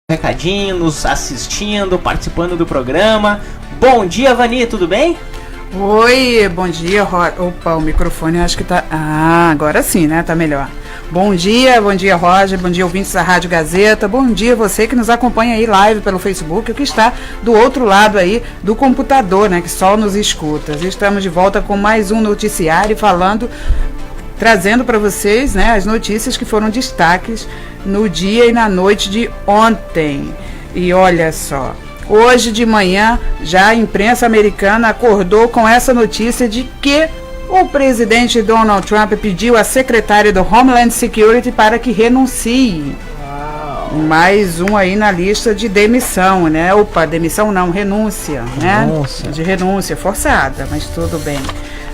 Recadinho, nos assistindo, participando do programa. Bom dia, Vani, tudo bem? Oi, bom dia, Opa, o microfone acho que tá... agora sim, né? Tá melhor. Bom dia, Roger, bom dia, ouvintes da Rádio Gazeta, bom dia você que nos acompanha aí live pelo Facebook, o que está do outro lado aí do computador, né? Que só nos escuta. Estamos de volta com mais um noticiário trazendo para vocês, né, as notícias que foram destaques no dia e na noite de ontem. E olha só, hoje de manhã já a imprensa americana acordou com essa notícia de que o presidente Donald Trump pediu à secretária do Homeland Security para que renuncie. Mais um aí na lista de demissão, né? Demissão não, renúncia, né? De renúncia forçada, mas tudo bem.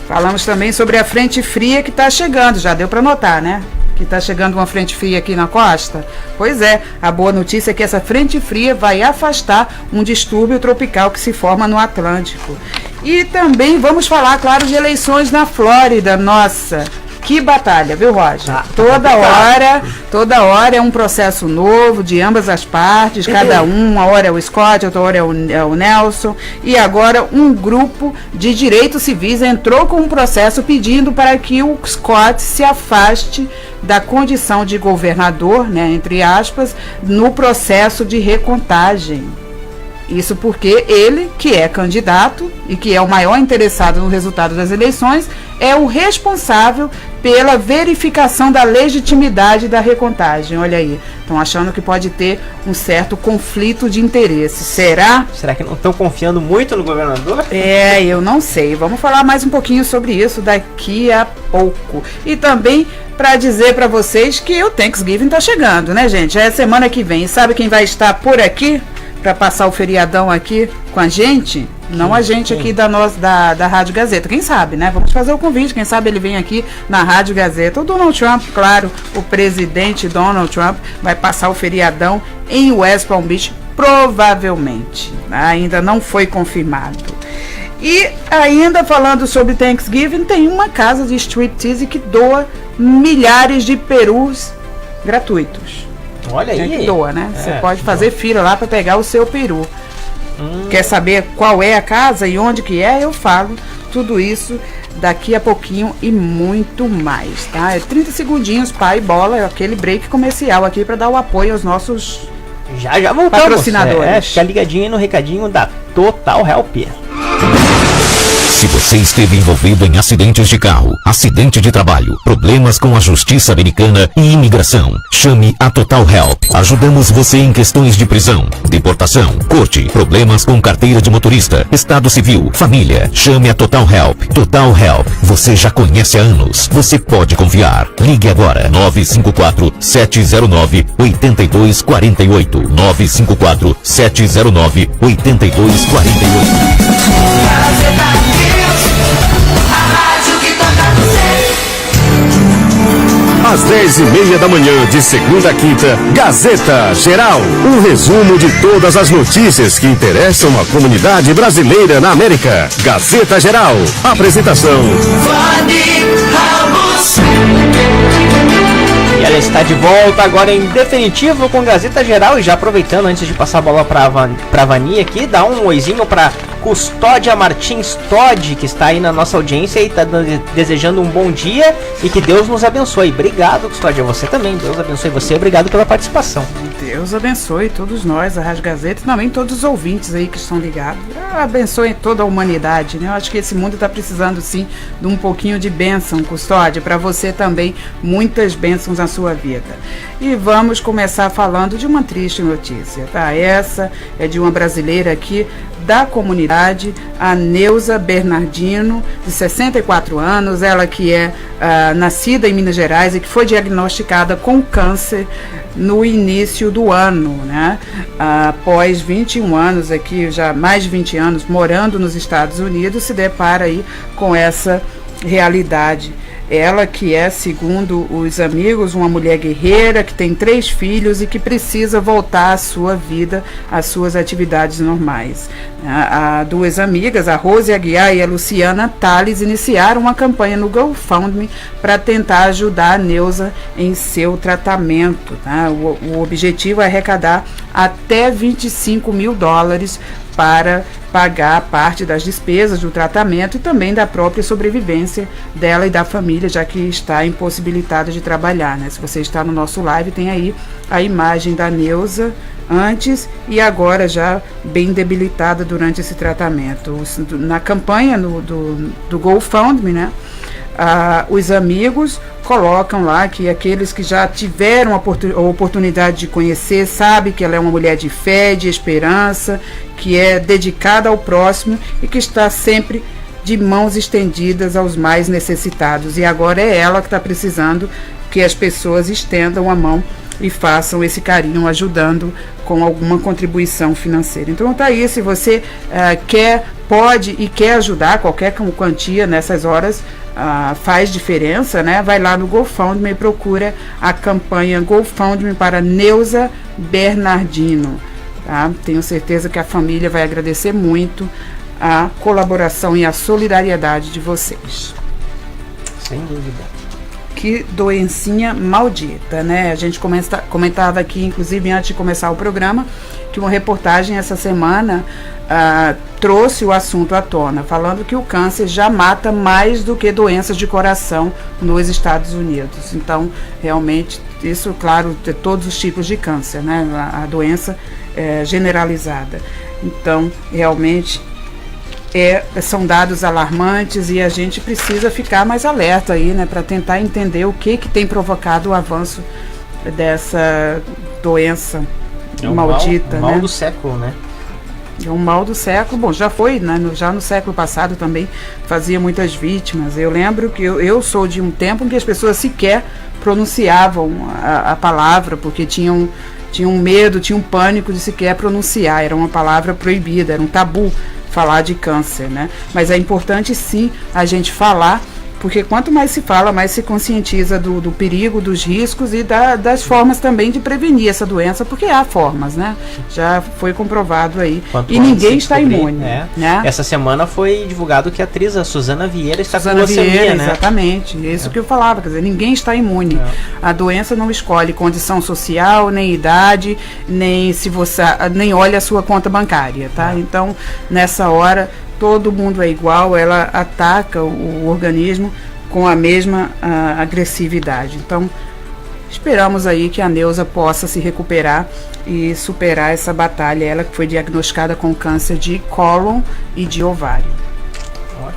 Falamos também sobre a frente fria que está chegando, já deu para notar, né? Que está chegando uma frente fria aqui na costa. Pois é, a boa notícia é que essa frente fria vai afastar um distúrbio tropical que se forma no Atlântico. E também vamos falar, claro, de eleições na Flórida. Nossa, que batalha, viu, Roger? Toda hora é um processo novo de ambas as partes, cada uma hora é o Scott, outra hora é o Nelson, e agora um grupo de direitos civis entrou com um processo pedindo para que o Scott se afaste da condição de governador, né, entre aspas, no processo de recontagem. Isso porque ele, que é candidato e que é o maior interessado no resultado das eleições, é o responsável pela verificação da legitimidade da recontagem. Olha aí, estão achando que pode ter um certo conflito de interesse. Será? Será que não estão confiando muito no governador? Eu não sei. Vamos falar mais um pouquinho sobre isso daqui a pouco. E também para dizer para vocês que o Thanksgiving está chegando, né, gente? É semana que vem. E sabe quem vai estar por aqui para passar o feriadão aqui com a gente? Não a gente aqui da Rádio Gazeta. Quem sabe, né? Vamos fazer o convite. Quem sabe ele vem aqui na Rádio Gazeta. O Donald Trump, claro, o presidente Donald Trump vai passar o feriadão em West Palm Beach, provavelmente. Ainda não foi confirmado. E ainda falando sobre Thanksgiving, tem uma casa de striptease que doa milhares de perus gratuitos. Olha aí. Que doa, né? Você pode fazer fila lá para pegar o seu peru. Quer saber qual é a casa e onde que é? Eu falo tudo isso daqui a pouquinho e muito mais, tá? 30 segundinhos, pai, bola, aquele break comercial aqui para dar o apoio aos nossos já voltamos. Patrocinadores. Fica ligadinho no recadinho da Total Help. Se você esteve envolvido em acidentes de carro, acidente de trabalho, problemas com a justiça americana e imigração, chame a Total Help. Ajudamos você em questões de prisão, deportação, corte, problemas com carteira de motorista, estado civil, família. Chame a Total Help. Total Help. Você já conhece há anos. Você pode confiar. Ligue agora. 954-709-8248. 954-709-8248. Às 10h30 da manhã, de segunda a quinta, Gazeta Geral. Um resumo de todas as notícias que interessam a comunidade brasileira na América. Gazeta Geral. Apresentação: Vani Ramos. E ela está de volta agora em definitivo com Gazeta Geral. E já aproveitando, antes de passar a bola para Vani aqui, dá um oizinho para Custódia Martins Todd, que está aí na nossa audiência e está desejando um bom dia e que Deus nos abençoe. Obrigado, Custódia, você também. Deus abençoe você. Obrigado pela participação. Deus abençoe todos nós, a Rádio Gazeta, e também todos os ouvintes aí que estão ligados. Abençoe toda a humanidade, né? Eu acho que esse mundo está precisando, sim, de um pouquinho de bênção, Custódia. Para você também, muitas bênçãos na sua vida. E vamos começar falando de uma triste notícia, tá? Essa é de uma brasileira aqui da comunidade, a Neuza Bernardino, de 64 anos, ela que é nascida em Minas Gerais e que foi diagnosticada com câncer no início do ano, né? Após 21 anos aqui, já mais de 20 anos morando nos Estados Unidos, se depara aí com essa realidade. Ela que é, segundo os amigos, uma mulher guerreira, que tem 3 filhos e que precisa voltar à sua vida, às suas atividades normais. Há 2 amigas, a Rose Aguiar e a Luciana Tales, iniciaram uma campanha no GoFundMe para tentar ajudar a Neuza em seu tratamento. Tá? O objetivo é arrecadar até $25 mil para pagar parte das despesas do tratamento e também da própria sobrevivência dela e da família, já que está impossibilitada de trabalhar, né? Se você está no nosso live, tem aí a imagem da Neuza antes e agora já bem debilitada durante esse tratamento. Na campanha do GoFundMe, né? Os amigos colocam lá que aqueles que já tiveram a oportunidade de conhecer, sabem que ela é uma mulher de fé, de esperança, que é dedicada ao próximo e que está sempre de mãos estendidas aos mais necessitados. E agora é ela que está precisando que as pessoas estendam a mão e façam esse carinho, ajudando com alguma contribuição financeira. Então tá aí, se você pode e quer ajudar, qualquer quantia nessas horas faz diferença, né? Vai lá no GoFundMe e procura a campanha GoFundMe para Neuza Bernardino. Tá? Tenho certeza que a família vai agradecer muito a colaboração e a solidariedade de vocês. Sem dúvida. Que doencinha maldita, né? A gente comentava aqui, inclusive antes de começar o programa, que uma reportagem essa semana trouxe o assunto à tona, falando que o câncer já mata mais do que doenças de coração nos Estados Unidos. Então, realmente, isso, claro, de todos os tipos de câncer, né? A doença é generalizada. Então, realmente, são dados alarmantes e a gente precisa ficar mais alerta aí, né? Para tentar entender o que tem provocado o avanço dessa doença maldita, mal né? do século, né? É um mal do século. Bom, já foi, né? Já no século passado também fazia muitas vítimas. Eu lembro que eu sou de um tempo em que as pessoas sequer pronunciavam a palavra, porque tinham medo, tinham pânico de sequer pronunciar. Era uma palavra proibida, era um tabu falar de câncer, né? Mas é importante sim a gente falar, porque quanto mais se fala, mais se conscientiza do perigo, dos riscos e das formas também de prevenir essa doença, porque há formas, né? Já foi comprovado aí. Quanto e ninguém está imune. Né? Né? Essa semana foi divulgado que a atriz a Suzana Vieira está com Suzana leucemia, Vieira, né? exatamente. Isso que eu falava, quer dizer, ninguém está imune. A doença não escolhe condição social, nem idade, nem se você nem olha a sua conta bancária, tá? Então, nessa hora, todo mundo é igual, ela ataca o organismo com a mesma agressividade. Então, esperamos aí que a Neuza possa se recuperar e superar essa batalha. Ela que foi diagnosticada com câncer de cólon e de ovário. Ok.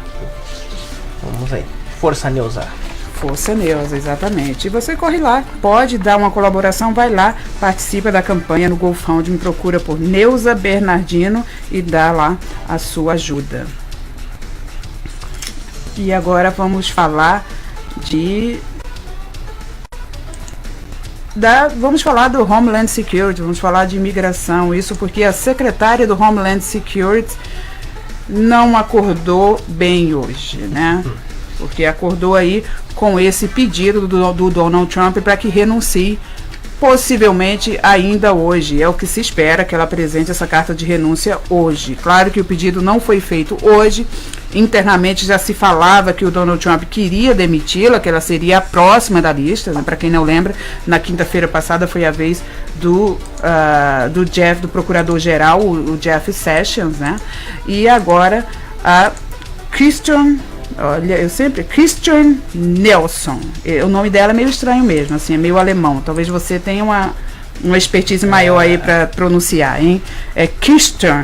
Vamos aí. Força, Neuza. Força Neuza, exatamente. E você corre lá, pode dar uma colaboração, vai lá, participa da campanha no GoFundMe, procura por Neuza Bernardino e dá lá a sua ajuda. E agora vamos falar vamos falar do Homeland Security, vamos falar de imigração, isso porque a secretária do Homeland Security não acordou bem hoje, né? Porque acordou aí com esse pedido do Donald Trump para que renuncie, possivelmente ainda hoje. É o que se espera, que ela apresente essa carta de renúncia hoje. Claro que o pedido não foi feito hoje. Internamente já se falava que o Donald Trump queria demiti-la, que ela seria a próxima da lista, né? Para quem não lembra, na quinta-feira passada foi a vez do procurador-geral, o Jeff Sessions, né? E agora a Christian Nelson. O nome dela é meio estranho mesmo, assim, é meio alemão. Talvez você tenha uma expertise maior aí para pronunciar, hein? É Christian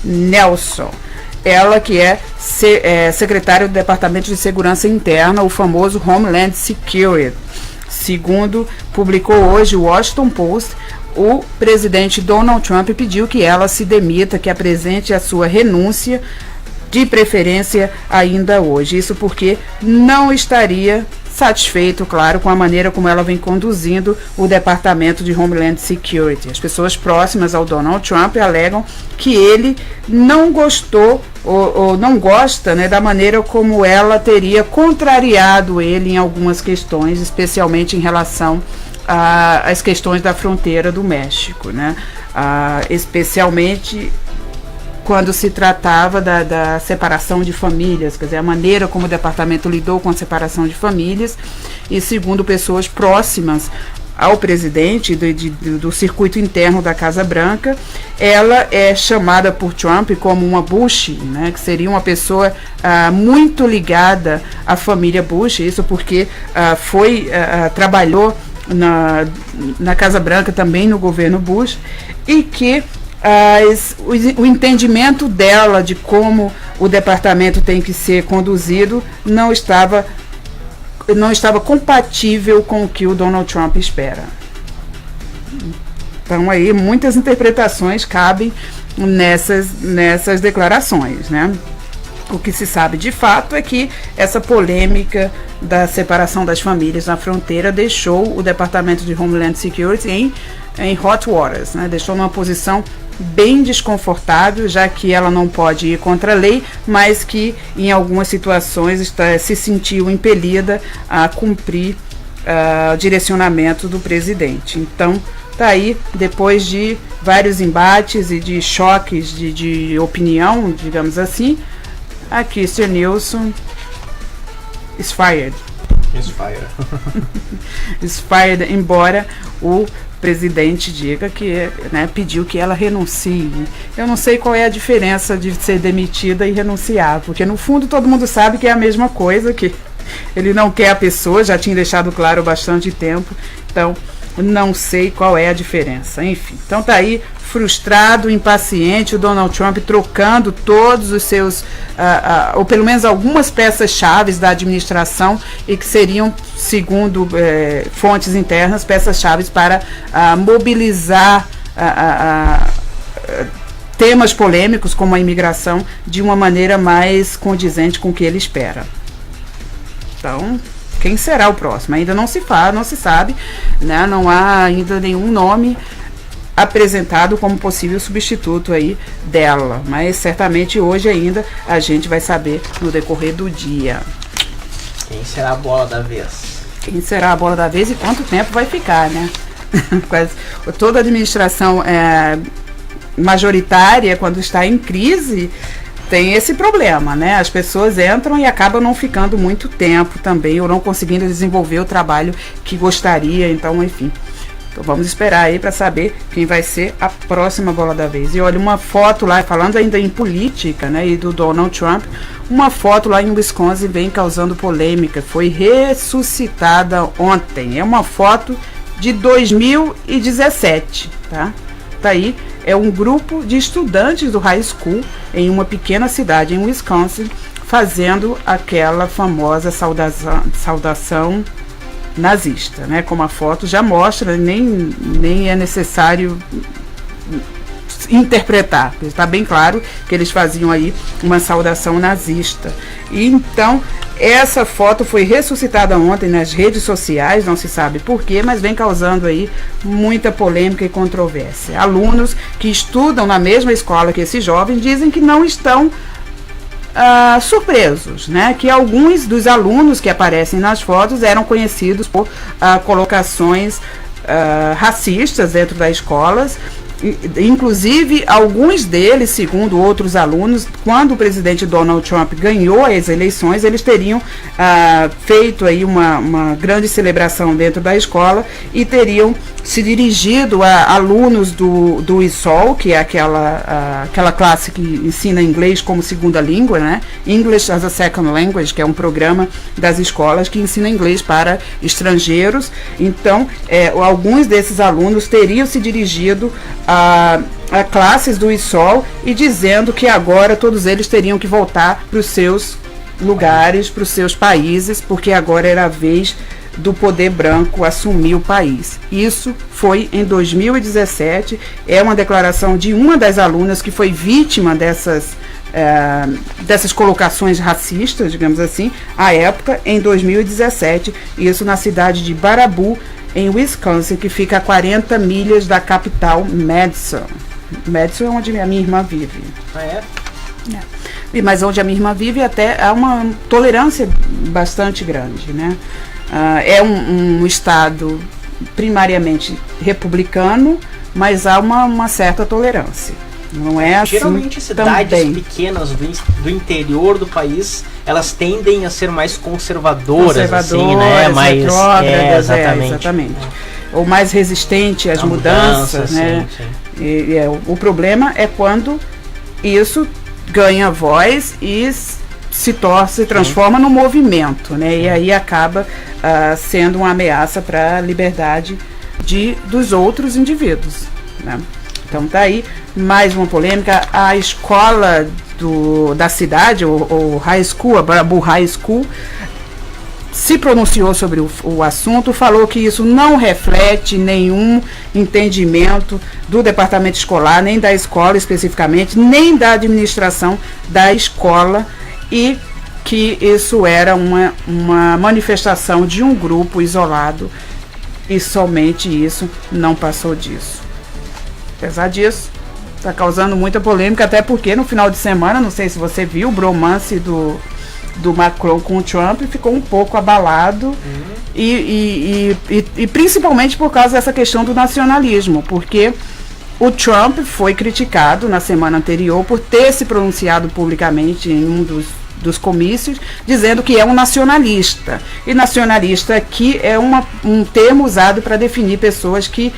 Nelson. Ela que é secretária do Departamento de Segurança Interna, o famoso Homeland Security. Segundo publicou hoje o Washington Post, o presidente Donald Trump pediu que ela se demita, que apresente a sua renúncia, de preferência ainda hoje. Isso porque não estaria satisfeito, claro, com a maneira como ela vem conduzindo o Departamento de Homeland Security. As pessoas próximas ao Donald Trump alegam que ele não gostou ou não gosta, né, da maneira como ela teria contrariado ele em algumas questões, especialmente em relação às questões da fronteira do México, né, especialmente quando se tratava da separação de famílias, quer dizer, a maneira como o departamento lidou com a separação de famílias, e segundo pessoas próximas ao presidente do circuito interno da Casa Branca, ela é chamada por Trump como uma Bush, né, que seria uma pessoa muito ligada à família Bush, isso porque trabalhou na Casa Branca também no governo Bush, e que o entendimento dela de como o departamento tem que ser conduzido não estava compatível com o que o Donald Trump espera. Então aí muitas interpretações cabem nessas declarações, né? O que se sabe de fato é que essa polêmica da separação das famílias na fronteira deixou o Departamento de Homeland Security em hot waters, né? Deixou numa posição bem desconfortável, já que ela não pode ir contra a lei, mas que em algumas situações se sentiu impelida a cumprir o direcionamento do presidente. Então, tá aí, depois de vários embates e de choques de opinião, digamos assim, a Kirstjen Nielsen is fired. Is fired, embora o presidente diga que, né, pediu que ela renuncie. Eu não sei qual é a diferença de ser demitida e renunciar, porque no fundo todo mundo sabe que é a mesma coisa, que ele não quer a pessoa, já tinha deixado claro há bastante tempo, então não sei qual é a diferença. Enfim, então tá aí, frustrado, impaciente, o Donald Trump trocando todos os seus, ou pelo menos algumas peças-chave da administração, e que seriam, segundo fontes internas, peças-chave para mobilizar temas polêmicos como a imigração de uma maneira mais condizente com o que ele espera. Então, quem será o próximo? Ainda não se sabe, né? Não há ainda nenhum nome apresentado como possível substituto aí dela, mas certamente hoje ainda a gente vai saber no decorrer do dia. Quem será a bola da vez? Quem será a bola da vez e quanto tempo vai ficar, né? Toda administração majoritária, quando está em crise, tem esse problema, né? As pessoas entram e acabam não ficando muito tempo também, ou não conseguindo desenvolver o trabalho que gostaria. Então, enfim, então vamos esperar aí para saber quem vai ser a próxima bola da vez. E olha, uma foto lá, falando ainda em política, né, e do Donald Trump, uma foto lá em Wisconsin vem causando polêmica, foi ressuscitada ontem. É uma foto de 2017, tá? Tá aí, é um grupo de estudantes do high school em uma pequena cidade em Wisconsin fazendo aquela famosa saudação nazista, né? Como a foto já mostra, nem é necessário interpretar, está bem claro que eles faziam aí uma saudação nazista. E então essa foto foi ressuscitada ontem nas redes sociais, não se sabe porquê, mas vem causando aí muita polêmica e controvérsia. Alunos que estudam na mesma escola que esses jovens dizem que não estão surpresos, né? Que alguns dos alunos que aparecem nas fotos eram conhecidos por colocações racistas dentro das escolas. Inclusive, alguns deles, segundo outros alunos, quando o presidente Donald Trump ganhou as eleições, eles teriam feito aí uma grande celebração dentro da escola e teriam se dirigido a alunos do ISOL, que é aquela classe que ensina inglês como segunda língua, né? English as a Second Language, que é um programa das escolas que ensina inglês para estrangeiros. Então, alguns desses alunos teriam se dirigido a classes do ISOL e dizendo que agora todos eles teriam que voltar para os seus lugares, para os seus países, porque agora era a vez do poder branco assumir o país. Isso foi em 2017, é uma declaração de uma das alunas que foi vítima dessas colocações racistas, digamos assim, à época, em 2017, isso na cidade de Baraboo, em Wisconsin, que fica a 40 milhas da capital Madison. Madison é onde a minha irmã vive. Ah, é? mas onde a minha irmã vive até há uma tolerância bastante grande, né? É um estado primariamente republicano, mas há uma certa tolerância. Não é assim. Geralmente cidades também pequenas do interior do país, elas tendem a ser mais conservadoras assim, né? Mais exatamente. Ou mais resistente às mudanças, né? Sim. O problema é quando isso ganha voz e se transforma num movimento, né? E aí acaba sendo uma ameaça para a liberdade dos outros indivíduos, né? Então tá aí mais uma polêmica. A escola da cidade, o High School, a Baraboo High School, se pronunciou sobre o assunto, falou que isso não reflete nenhum entendimento do departamento escolar, nem da escola especificamente, nem da administração da escola, e que isso era uma manifestação de um grupo isolado, e somente isso, não passou disso. Apesar disso, está causando muita polêmica, até porque no final de semana, não sei se você viu, o bromance do Macron com o Trump ficou um pouco abalado, e principalmente por causa dessa questão do nacionalismo, porque o Trump foi criticado na semana anterior por ter se pronunciado publicamente em um dos comícios, dizendo que é um nacionalista. E nacionalista aqui é um termo usado para definir pessoas que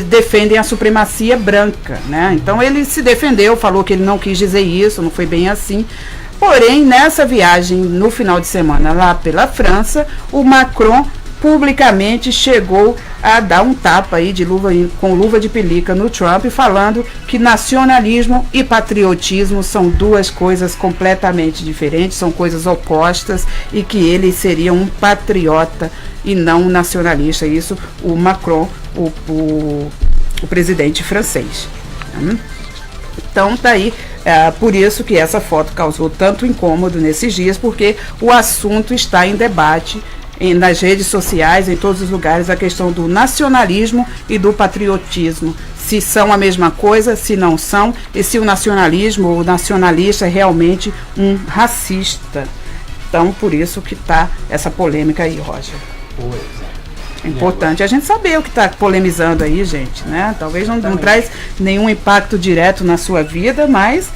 defendem a supremacia branca, né? Então ele se defendeu, falou que ele não quis dizer isso, não foi bem assim. Porém, nessa viagem no final de semana lá pela França, o Macron publicamente chegou a dar um tapa aí com luva de pelica no Trump, falando que nacionalismo e patriotismo são duas coisas completamente diferentes, são coisas opostas, e que ele seria um patriota e não um nacionalista. Isso o Macron, o presidente francês. Então tá aí, por isso que essa foto causou tanto incômodo nesses dias, porque o assunto está em debate nas redes sociais, em todos os lugares, a questão do nacionalismo e do patriotismo. Se são a mesma coisa, se não são, e se o nacionalismo ou o nacionalista é realmente um racista. Então, por isso que está essa polêmica aí, Roger. É importante a gente saber o que está polemizando aí, gente, né? Talvez não traz nenhum impacto direto na sua vida, mas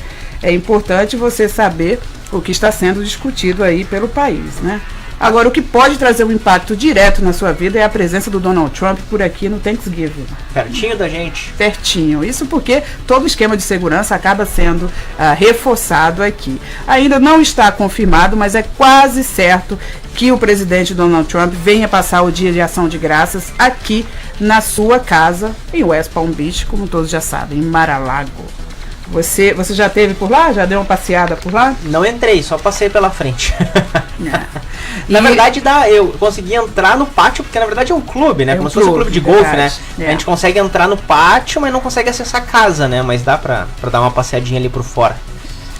é importante você saber o que está sendo discutido aí pelo país, né? Agora, o que pode trazer um impacto direto na sua vida é a presença do Donald Trump por aqui no Thanksgiving. Pertinho da gente. Pertinho. Isso porque todo o esquema de segurança acaba sendo reforçado aqui. Ainda não está confirmado, mas é quase certo que o presidente Donald Trump venha passar o Dia de Ação de Graças aqui na sua casa, em West Palm Beach, como todos já sabem, em Mar-a-Lago. Você já esteve por lá? Já deu uma passeada por lá? Não entrei, só passei pela frente. Na verdade, eu consegui entrar no pátio, porque na verdade é um clube, né? Como se fosse um clube de golfe, né? A gente consegue entrar no pátio, mas não consegue acessar a casa, né? Mas dá pra dar uma passeadinha ali por fora.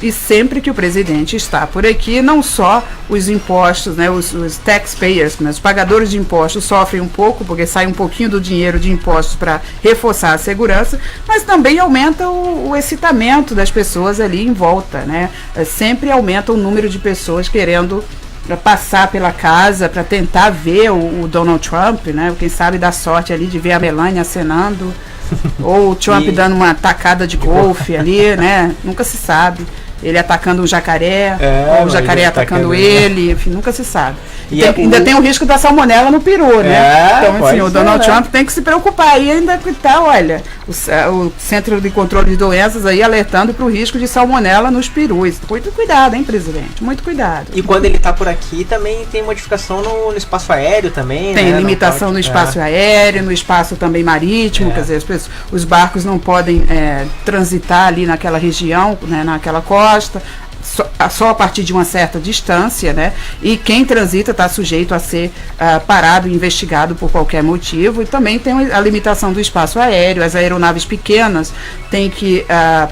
E sempre que o presidente está por aqui, não só os impostos, né, os taxpayers, né, os pagadores de impostos sofrem um pouco, porque sai um pouquinho do dinheiro de impostos para reforçar a segurança, mas também aumenta o excitamento das pessoas ali em volta, né? Sempre aumenta o número de pessoas querendo passar pela casa para tentar ver o Donald Trump, né? Quem sabe dar sorte ali de ver a Melania acenando, ou o Trump dando uma tacada de golfe ali, né? Nunca se sabe. Ele atacando um jacaré, ou o jacaré atacando ele, enfim, nunca se sabe. E ainda tem o risco da salmonela no peru, né? Então, assim, o Donald Trump tem que se preocupar. E ainda que tá, olha, o Centro de Controle de Doenças aí alertando para o risco de salmonela nos perus. Muito cuidado, hein, presidente? Muito cuidado. E quando ele tá por aqui, também tem modificação no espaço aéreo também, tem, né? Limitação no espaço aéreo, no espaço também marítimo, quer dizer, os barcos não podem transitar ali naquela região, né, naquela costa, só a partir de uma certa distância, né? E quem transita está sujeito a ser parado e investigado por qualquer motivo. E também tem a limitação do espaço aéreo. As aeronaves pequenas têm que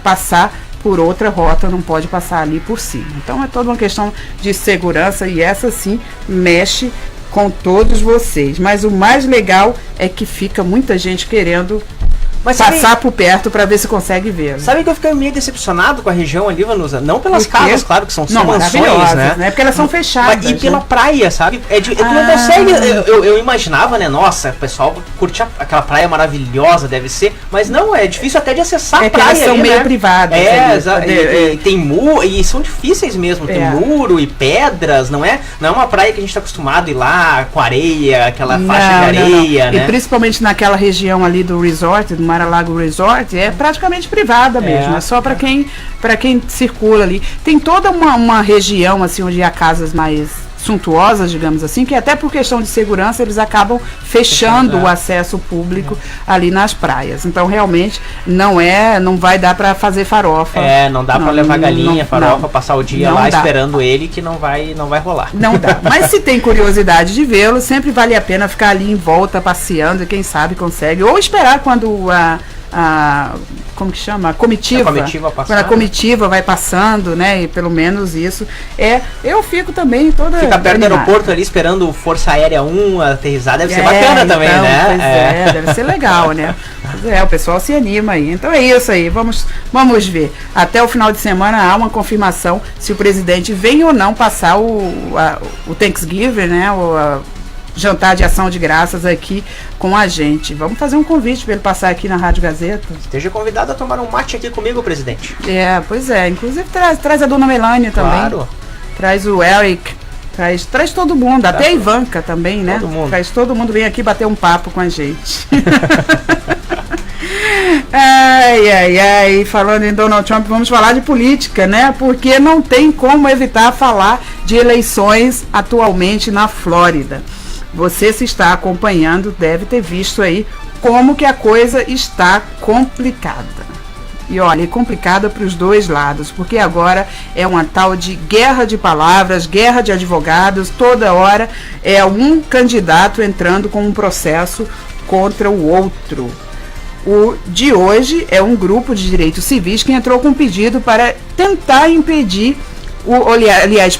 passar por outra rota, não pode passar ali por cima. Então é toda uma questão de segurança, e essa sim mexe com todos vocês. Mas o mais legal é que fica muita gente querendo Mas passar por perto para ver se consegue ver. Sabe que eu fiquei meio decepcionado com a região ali, Vanusa? Não pelas casas, claro, que são mansões, né? Porque elas são fechadas. E pela praia, sabe? Tu não consegue. Eu imaginava, né? Nossa, o pessoal curte aquela praia maravilhosa, deve ser. Mas não, é difícil até de acessar a praia. Elas são ali, meio né? privadas. E tem muro, e são difíceis mesmo. Tem muro e pedras, não é uma praia que a gente tá acostumado a ir lá com areia, aquela faixa de areia, né? E principalmente naquela região ali do resort, do Mar-a-Lago Resort, é praticamente privada mesmo. É só para quem circula ali. Tem toda uma região assim onde há casas mais suntuosas, digamos assim, que até por questão de segurança eles acabam fechando o acesso público ali nas praias. Então realmente não vai dar para fazer farofa. Não dá para levar galinha, farofa, passar o dia lá esperando ele, que não vai rolar. Não dá. Mas se tem curiosidade de vê-lo, sempre vale a pena ficar ali em volta passeando, e quem sabe consegue, ou esperar quando como que chama? A comitiva quando a comitiva vai passando, né? E pelo menos isso. Eu fico também toda. Fica perto do aeroporto ali esperando o Força Aérea 1 aterrissar, deve ser bacana também, né? Deve ser legal, né? O pessoal se anima aí. Então é isso aí, vamos ver. Até o final de semana há uma confirmação se o presidente vem ou não passar o Thanksgiving, né? Jantar de ação de graças aqui com a gente. Vamos fazer um convite para ele passar aqui na Rádio Gazeta. Esteja convidado a tomar um mate aqui comigo, presidente. Pois é. Inclusive traz a dona Melânia também. Claro. Traz o Eric. Traz todo mundo. Até a Ivanka também, né? Todo mundo. Traz todo mundo. Vem aqui bater um papo com a gente. Ai. Falando em Donald Trump, vamos falar de política, né? Porque não tem como evitar falar de eleições atualmente na Flórida. Você, se está acompanhando, deve ter visto aí como que a coisa está complicada. E olha, é complicada para os dois lados, porque agora é uma tal de guerra de palavras, guerra de advogados, toda hora é um candidato entrando com um processo contra o outro. O de hoje é um grupo de direitos civis que entrou com um pedido para tentar impedir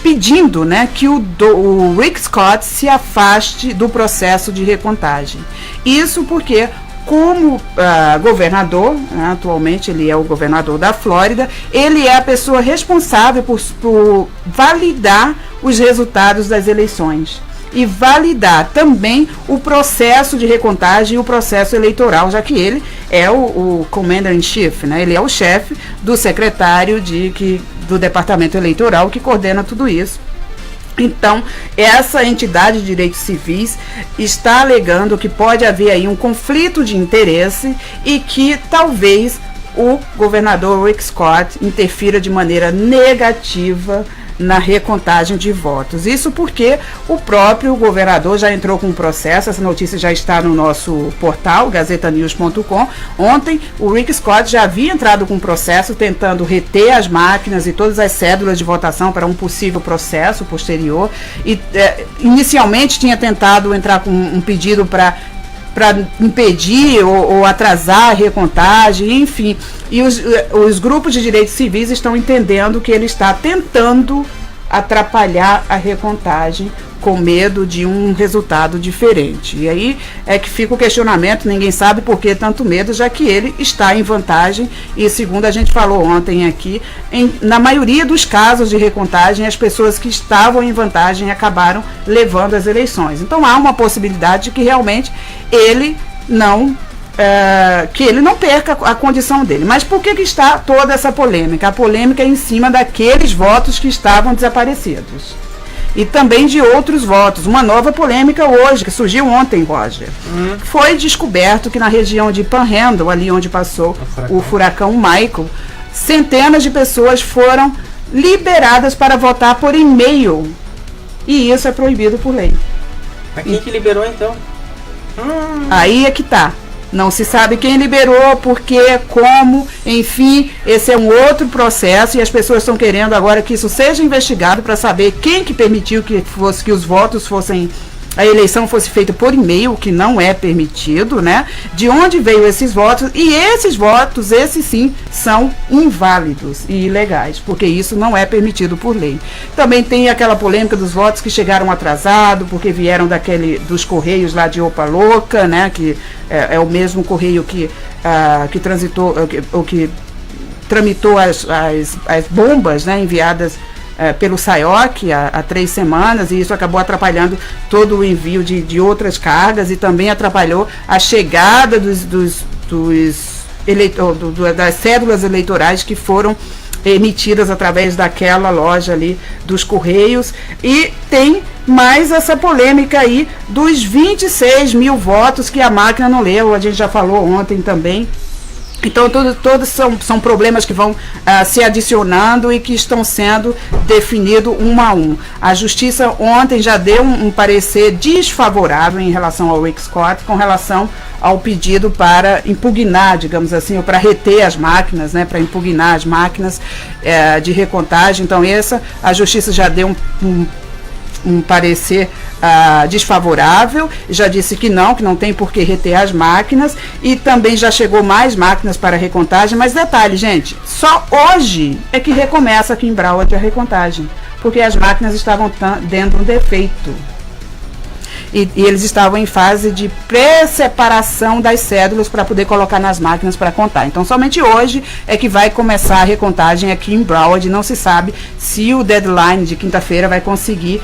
pedindo, né, que o Rick Scott se afaste do processo de recontagem. Isso porque, como governador, né, atualmente ele é o governador da Flórida, ele é a pessoa responsável por validar os resultados das eleições e validar também o processo de recontagem e o processo eleitoral, já que ele é o Commander-in-Chief, né? Ele é o chefe do secretário do Departamento Eleitoral que coordena tudo isso. Então, essa entidade de direitos civis está alegando que pode haver aí um conflito de interesse e que talvez o governador Rick Scott interfira de maneira negativa na recontagem de votos. Isso porque o próprio governador já entrou com um processo, essa notícia já está no nosso portal, gazetanews.com. Ontem, o Rick Scott já havia entrado com um processo tentando reter as máquinas e todas as cédulas de votação para um possível processo posterior. E inicialmente tinha tentado entrar com um pedido para impedir ou atrasar a recontagem, enfim. E os grupos de direitos civis estão entendendo que ele está tentando atrapalhar a recontagem com medo de um resultado diferente. E aí é que fica o questionamento, ninguém sabe por que tanto medo, já que ele está em vantagem e, segundo a gente falou ontem aqui, na maioria dos casos de recontagem, as pessoas que estavam em vantagem acabaram levando as eleições. Então há uma possibilidade de que realmente ele não perca a condição dele. Mas por que está toda essa polêmica? A polêmica é em cima daqueles votos que estavam desaparecidos. E também de outros votos. Uma nova polêmica hoje, que surgiu ontem, Roger. Foi descoberto que na região de Panhandle, ali onde passou o furacão Michael, centenas de pessoas foram liberadas para votar por e-mail. E isso é proibido por lei. Mas quem que liberou, então? Aí é que tá. Não se sabe quem liberou, por quê, como, enfim, esse é um outro processo e as pessoas estão querendo agora que isso seja investigado para saber quem que permitiu que os votos fossem a eleição fosse feita por e-mail, que não é permitido, né? De onde veio esses votos, e esses votos, esses sim, são inválidos e ilegais, porque isso não é permitido por lei. Também tem aquela polêmica dos votos que chegaram atrasados, porque vieram dos Correios lá de Opa Louca, né? Que é o mesmo correio que transitou, que tramitou as bombas, né, enviadas pelo SAIOC há 3 semanas, e isso acabou atrapalhando todo o envio de outras cargas, e também atrapalhou a chegada das cédulas eleitorais que foram emitidas através daquela loja ali dos Correios. E tem mais essa polêmica aí dos 26 mil votos que a máquina não leu, a gente já falou ontem também. Então, todos são problemas que vão se adicionando e que estão sendo definidos um a um. A Justiça ontem já deu um parecer desfavorável em relação ao Excort, com relação ao pedido para impugnar, digamos assim, ou para reter as máquinas, né, para impugnar as máquinas de recontagem. Então, a Justiça já deu um parecer desfavorável, já disse que não tem por que reter as máquinas, e também já chegou mais máquinas para recontagem. Mas detalhe, gente, só hoje é que recomeça aqui em Broward a recontagem, porque as máquinas estavam dando um defeito. E eles estavam em fase de pré-separação das cédulas para poder colocar nas máquinas para contar. Então, somente hoje é que vai começar a recontagem aqui em Broward. Não se sabe se o deadline de quinta-feira vai conseguir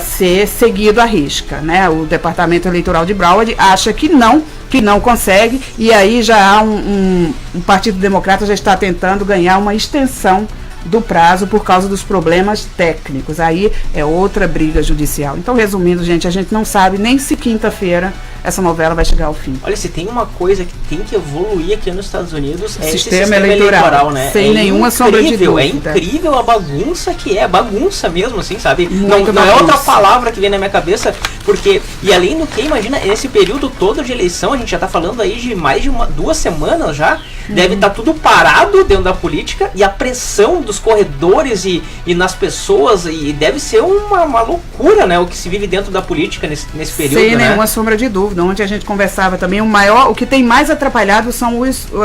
ser seguido à risca, né? O Departamento Eleitoral de Broward acha que não consegue, e aí já há o Partido Democrata já está tentando ganhar uma extensão do prazo por causa dos problemas técnicos. Aí é outra briga judicial. Então, resumindo, gente, a gente não sabe nem se quinta-feira essa novela vai chegar ao fim. Olha, se tem uma coisa que tem que evoluir aqui nos Estados Unidos, é sistema esse sistema eleitoral, né? Sem nenhuma sombra de dúvida. É incrível a bagunça que é, bagunça mesmo, assim, sabe? Não Muita é outra bagunça. palavra que vem na minha cabeça, porque, e além do que, imagina, esse período todo de eleição, a gente já tá falando aí de mais de 2 semanas já, deve estar tudo parado dentro da política, e a pressão dos corredores e nas pessoas, e deve ser uma loucura, né, o que se vive dentro da política nesse período, Sem né? nenhuma sombra de dúvida. Ontem a gente conversava também, o que tem mais atrapalhado são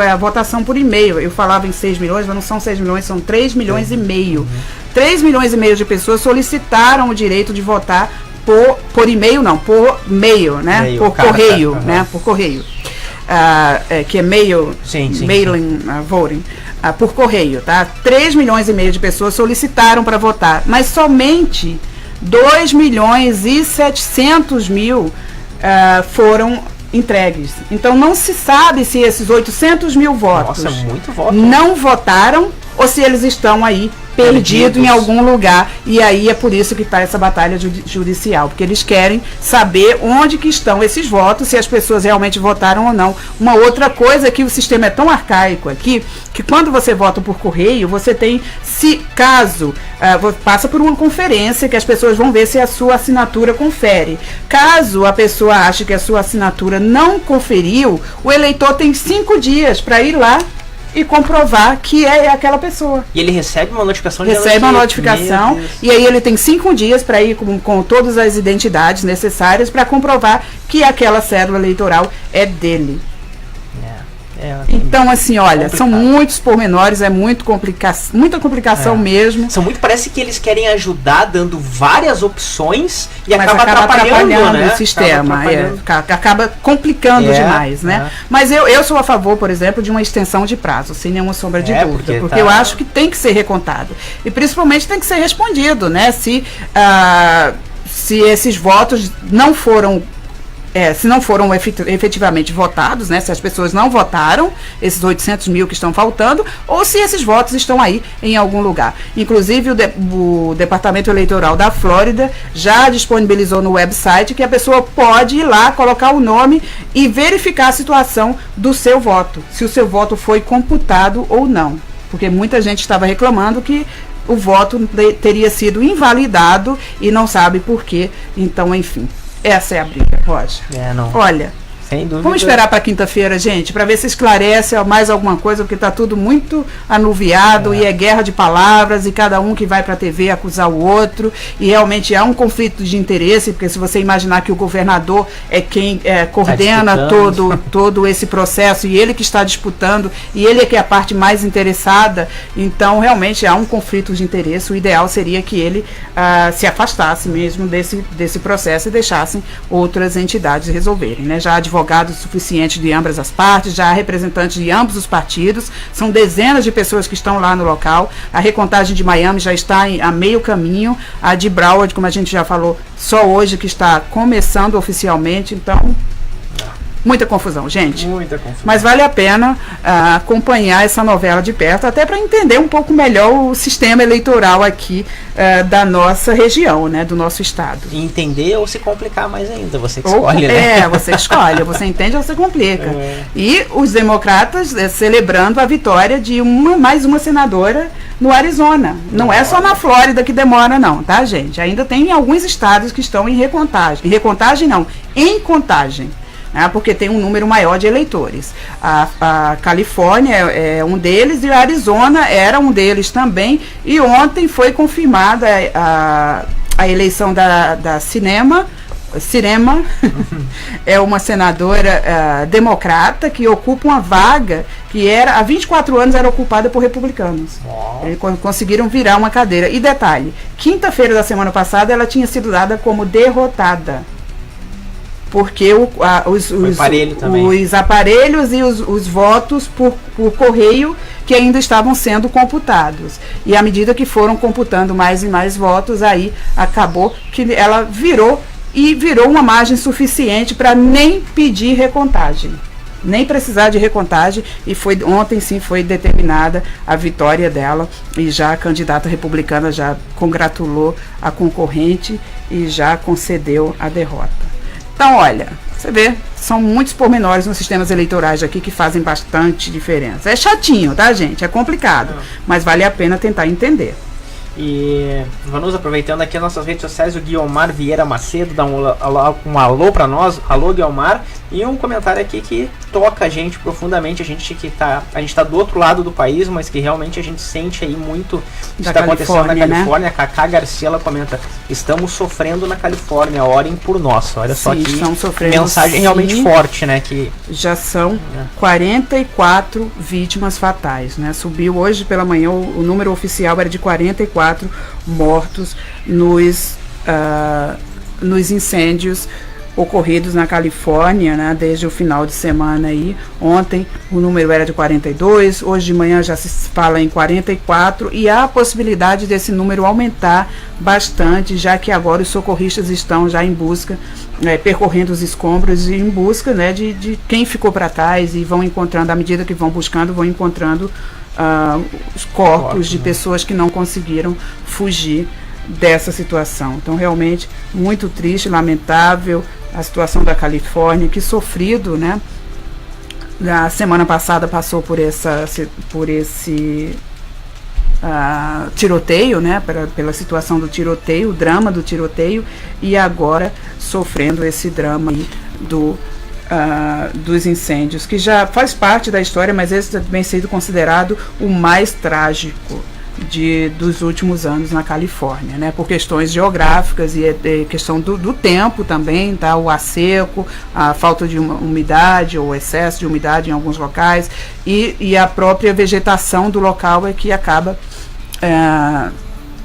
a votação por e-mail. Eu falava em 6 milhões, mas não são 6 milhões, são 3 milhões e meio. 3 milhões e meio de pessoas solicitaram o direito de votar por e-mail, não, por mail, né? Por correio, né? Por correio. Que é mail, mailing voting, por correio, tá? 3 milhões e meio de pessoas solicitaram para votar, mas somente 2 milhões e 700 mil foram entregues. Então não se sabe se esses 800 mil votos muito voto, não votaram ou se eles estão aí perdidos em algum lugar, e aí é por isso que está essa batalha judicial, porque eles querem saber onde que estão esses votos, se as pessoas realmente votaram ou não. Uma outra coisa é que o sistema é tão arcaico aqui, que quando você vota por correio, você tem, passa por uma conferência que as pessoas vão ver se a sua assinatura confere. Caso a pessoa ache que a sua assinatura não conferiu, o eleitor tem 5 dias para ir lá e comprovar que é aquela pessoa. E ele recebe uma notificação? Recebe uma notificação, e aí ele tem 5 dias para ir com todas as identidades necessárias para comprovar que aquela cédula eleitoral é dele. Então, assim, olha, são muitos pormenores, é muita complicação mesmo. Parece que eles querem ajudar dando várias opções e mas acaba atrapalhando, né? O sistema, acaba complicando demais, né? Mas eu sou a favor, por exemplo, de uma extensão de prazo, sem nenhuma sombra de dúvida, porque eu acho que tem que ser recontado. E principalmente tem que ser respondido, né? Se esses votos não foram se não foram efetivamente votados, né, se as pessoas não votaram, esses 800 mil que estão faltando, ou se esses votos estão aí em algum lugar. Inclusive, o Departamento Eleitoral da Flórida já disponibilizou no website que a pessoa pode ir lá, colocar o nome e verificar a situação do seu voto, se o seu voto foi computado ou não. Porque muita gente estava reclamando que o voto teria sido invalidado e não sabe por quê. Então, enfim. Essa é a briga, Roger. Não. Olha, Sem dúvida. Vamos esperar para quinta-feira, gente, para ver se esclarece mais alguma coisa, porque está tudo muito anuviado e é guerra de palavras e cada um que vai para a TV acusar o outro, e realmente há um conflito de interesse, porque se você imaginar que o governador é quem coordena todo esse processo e ele que está disputando e ele é que é a parte mais interessada, então realmente há um conflito de interesse. O ideal seria que ele se afastasse mesmo desse processo e deixassem outras entidades resolverem, né? Já há advogados suficientes de ambas as partes, já há representantes de ambos os partidos, são dezenas de pessoas que estão lá no local. A recontagem de Miami já está a meio caminho, a de Broward, como a gente já falou, só hoje que está começando oficialmente, então muita confusão, gente. Muita confusão. Mas vale a pena acompanhar essa novela de perto, até para entender um pouco melhor o sistema eleitoral aqui da nossa região, né, do nosso estado. E entender ou se complicar mais ainda, você que escolhe, né? Você escolhe, você entende ou você complica. E os democratas celebrando a vitória de mais uma senadora no Arizona. Não é só na Flórida que demora não, tá, gente? Ainda tem alguns estados que estão em recontagem. Em recontagem não, em contagem. Porque tem um número maior de eleitores. A Califórnia é um deles e a Arizona era um deles também. E ontem foi confirmada a eleição da Cirema, é uma senadora democrata que ocupa uma vaga que há 24 anos era ocupada por republicanos. Eles conseguiram virar uma cadeira. E detalhe, quinta-feira da semana passada ela tinha sido dada como derrotada. Porque os aparelhos e os votos por correio que ainda estavam sendo computados. E à medida que foram computando mais e mais votos, aí acabou que ela virou uma margem suficiente para nem pedir recontagem. Nem precisar de recontagem, e ontem sim foi determinada a vitória dela, e já a candidata republicana já congratulou a concorrente e já concedeu a derrota. Então, olha, você vê, são muitos pormenores nos sistemas eleitorais aqui que fazem bastante diferença. É chatinho, tá, gente? É complicado, mas vale a pena tentar entender. E vamos aproveitando aqui as nossas redes sociais, o Guiomar Vieira Macedo dá um alô pra nós, alô Guiomar, e um comentário aqui que toca a gente profundamente, a gente tá do outro lado do país, mas que realmente a gente sente aí muito o que está acontecendo na Califórnia, né? A Cacá Garcia, ela comenta: estamos sofrendo na Califórnia, orem por nós. Olha só que mensagem realmente forte, né? Que já são 44 vítimas fatais, né? Subiu hoje pela manhã, o número oficial era de 44 mortos nos incêndios ocorridos na Califórnia, né, desde o final de semana aí. Ontem o número era de 42, hoje de manhã já se fala em 44 e há a possibilidade desse número aumentar bastante, já que agora os socorristas estão já em busca, percorrendo os escombros e em busca, né, de quem ficou para trás, e vão encontrando, à medida que vão buscando, vão encontrando os corpos de pessoas que não conseguiram fugir dessa situação. Então realmente muito triste, lamentável a situação da Califórnia, que sofrido, né? Na semana passada passou por esse tiroteio, né? Pela situação do tiroteio, o drama do tiroteio, e agora sofrendo esse drama aí dos incêndios, que já faz parte da história, mas esse também sido considerado o mais trágico dos últimos anos na Califórnia, né? Por questões geográficas e questão do tempo também, tá? O ar seco, a falta de umidade ou excesso de umidade em alguns locais e a própria vegetação do local é que acaba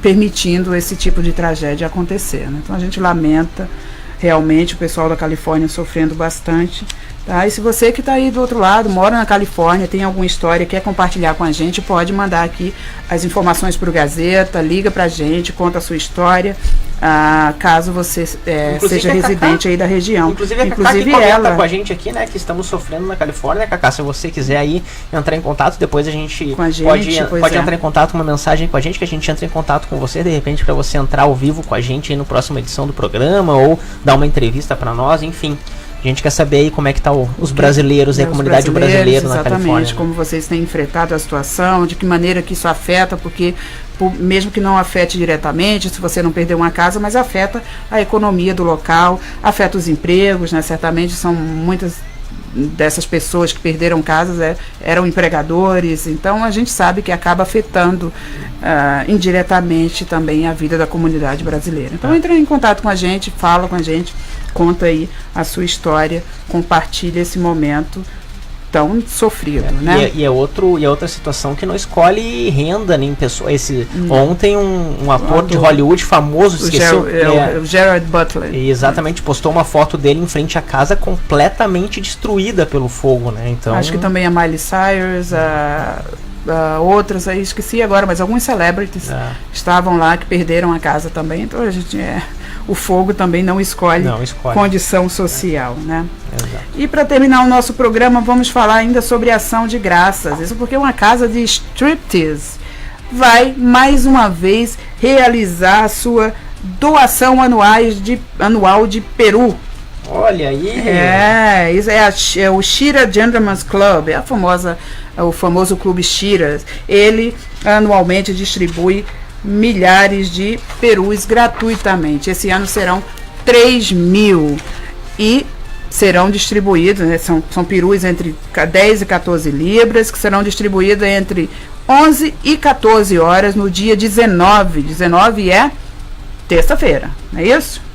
permitindo esse tipo de tragédia acontecer, né? Então a gente lamenta realmente o pessoal da Califórnia sofrendo bastante, tá? E se você que está aí do outro lado, mora na Califórnia, tem alguma história, quer compartilhar com a gente, pode mandar aqui as informações para o Gazeta, liga para a gente, conta a sua história, caso você seja residente aí da região. Inclusive a Cacá que comenta com a gente aqui, né, que estamos sofrendo na Califórnia. Cacá, se você quiser aí entrar em contato, depois a gente pode entrar em contato com uma mensagem com a gente, que a gente entra em contato com você, de repente, para você entrar ao vivo com a gente aí no próxima edição do programa, ou dar uma entrevista para nós, enfim. A gente quer saber aí como é que tá os brasileiros, a comunidade brasileira na Califórnia. Exatamente, como vocês têm enfrentado a situação, de que maneira que isso afeta, porque mesmo que não afete diretamente, se você não perder uma casa, mas afeta a economia do local, afeta os empregos, né? Certamente são muitas dessas pessoas que perderam casas eram empregadores, então a gente sabe que acaba afetando indiretamente também a vida da comunidade brasileira. Então entre em contato com a gente, fala com a gente, conta aí a sua história, compartilha esse momento tão sofrido, né? E é outra situação que não escolhe renda nem pessoa. Ontem um ator de Hollywood famoso, o Gerard Butler. Exatamente, postou uma foto dele em frente à casa completamente destruída pelo fogo, né? Então, acho que também a Miley Cyrus, outras aí, esqueci agora, mas alguns celebrities estavam lá que perderam a casa também, então a gente o fogo também não escolhe condição social, né? Exato. E para terminar o nosso programa, vamos falar ainda sobre ação de graças, isso porque uma casa de striptease vai mais uma vez realizar a sua doação anual de peru. Olha aí! Isso é o Shira Gentleman's Club, o famoso clube Shira. Ele anualmente distribui milhares de perus gratuitamente. Esse ano serão 3.000 e serão distribuídos, né, são perus entre 10 e 14 libras, que serão distribuídos entre 11 e 14 horas no dia 19. 19 é terça-feira, não é isso?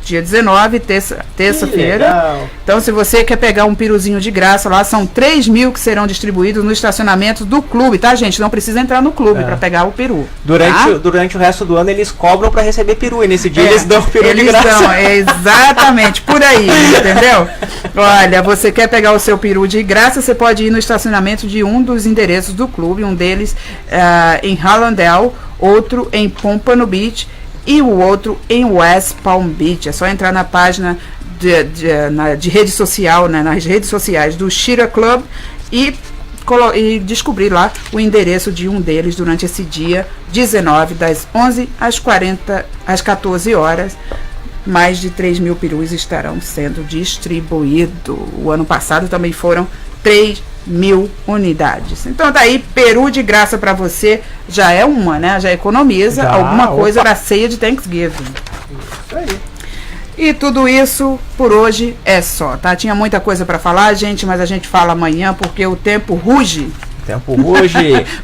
Dia 19, terça-feira. Então, se você quer pegar um peruzinho de graça lá, são 3.000 que serão distribuídos no estacionamento do clube, tá, gente? Não precisa entrar no clube para pegar o peru. Durante o resto do ano, eles cobram para receber peru, e nesse dia eles dão o peru de graça. Exatamente, por aí, entendeu? Olha, você quer pegar o seu peru de graça, você pode ir no estacionamento de um dos endereços do clube, um deles em Hallandale, outro em Pompano Beach, e o outro em West Palm Beach. É só entrar na página de rede social, né, nas redes sociais do Shira Club e descobrir lá o endereço de um deles durante esse dia 19, das 11 às 14 horas. Mais de 3.000 perus estarão sendo distribuídos. O ano passado também foram 3.000 unidades. Então daí, peru de graça para você já é né? Já economiza alguma coisa da ceia de Thanksgiving. Isso aí. E tudo isso por hoje é só, tá? Tinha muita coisa para falar, gente, mas a gente fala amanhã porque o tempo ruge.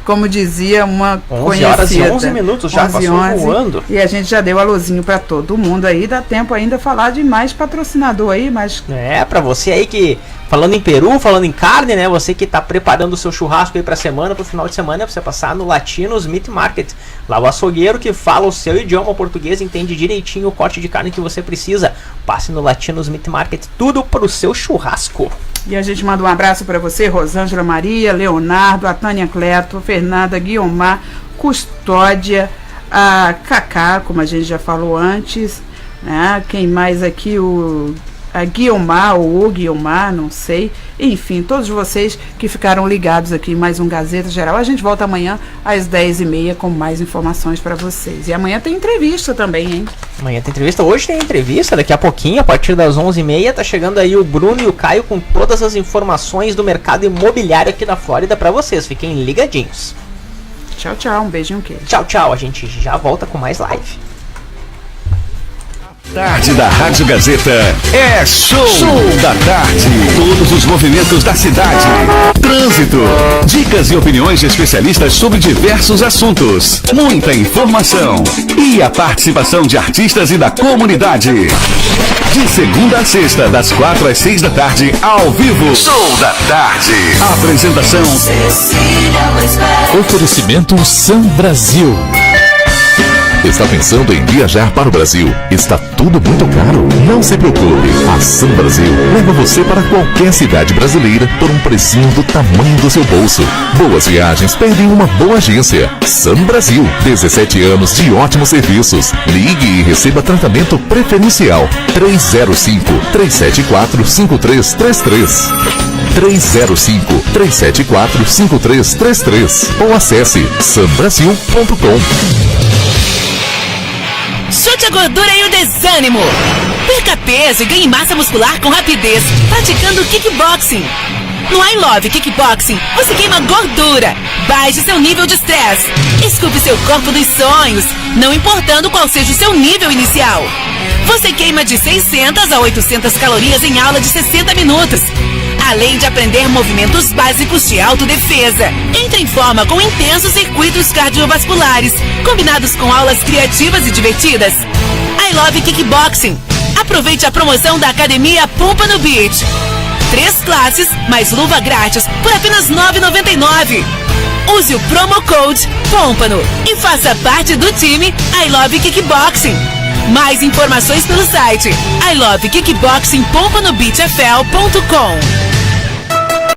Como dizia uma 11 horas e 11 minutos já passou voando. E a gente já deu alôzinho para todo mundo aí. Dá tempo ainda falar de mais patrocinador aí, mas... para você aí que... Falando em peru, falando em carne, né? Você que tá preparando o seu churrasco aí pra semana, pro final de semana, pra você passar no Latinos Meat Market. Lá o açougueiro que fala o seu idioma português, entende direitinho o corte de carne que você precisa. Passe no Latinos Meat Market, tudo pro seu churrasco. E a gente manda um abraço para você, Rosângela Maria, Leonardo, a Tânia Cleto, Fernanda Guiomar, Custódia, a Cacá, como a gente já falou antes, né? Quem mais aqui? A Guiomar ou o Guiomar, não sei. Enfim, todos vocês que ficaram ligados aqui em mais um Gazeta Geral. A gente volta amanhã às 10h30 com mais informações para vocês. E amanhã tem entrevista também, hein? Amanhã tem entrevista. Hoje tem entrevista, daqui a pouquinho, a partir das 11h30, tá chegando aí o Bruno e o Caio com todas as informações do mercado imobiliário aqui na Flórida para vocês. Fiquem ligadinhos. Tchau, tchau. Um beijinho, queijo. Tchau, tchau. A gente já volta com mais live. Tarde da Rádio Gazeta é show da tarde. Todos os movimentos da cidade, trânsito, dicas e opiniões de especialistas sobre diversos assuntos, muita informação e a participação de artistas e da comunidade. De segunda a sexta, das 4 às 6 da tarde, ao vivo. Show da tarde. Apresentação Oferecimento Sam Brasil. Está pensando em viajar para o Brasil? Está tudo muito caro? Não se preocupe, a Sam Brasil leva você para qualquer cidade brasileira por um precinho do tamanho do seu bolso. Boas viagens pedem uma boa agência. Sam Brasil, 17 anos de ótimos serviços. Ligue e receba tratamento preferencial. 305-374-5333. 305-374-5333 ou acesse sambrasil.com. Chute a gordura e o desânimo. Perca peso e ganhe massa muscular com rapidez, praticando kickboxing. No I Love Kickboxing, você queima gordura, baixe seu nível de estresse, esculpe seu corpo dos sonhos, não importando qual seja o seu nível inicial. Você queima de 600 a 800 calorias em aula de 60 minutos. além de aprender movimentos básicos de autodefesa. Entre em forma com intensos circuitos cardiovasculares, combinados com aulas criativas e divertidas. I Love Kickboxing. Aproveite a promoção da Academia Pompano Beach. 3 classes, mais luva grátis, por apenas R$ 9,99. Use o promo code POMPANO e faça parte do time I Love Kickboxing. Mais informações pelo site ilovekickboxingpompanobeachfl.com.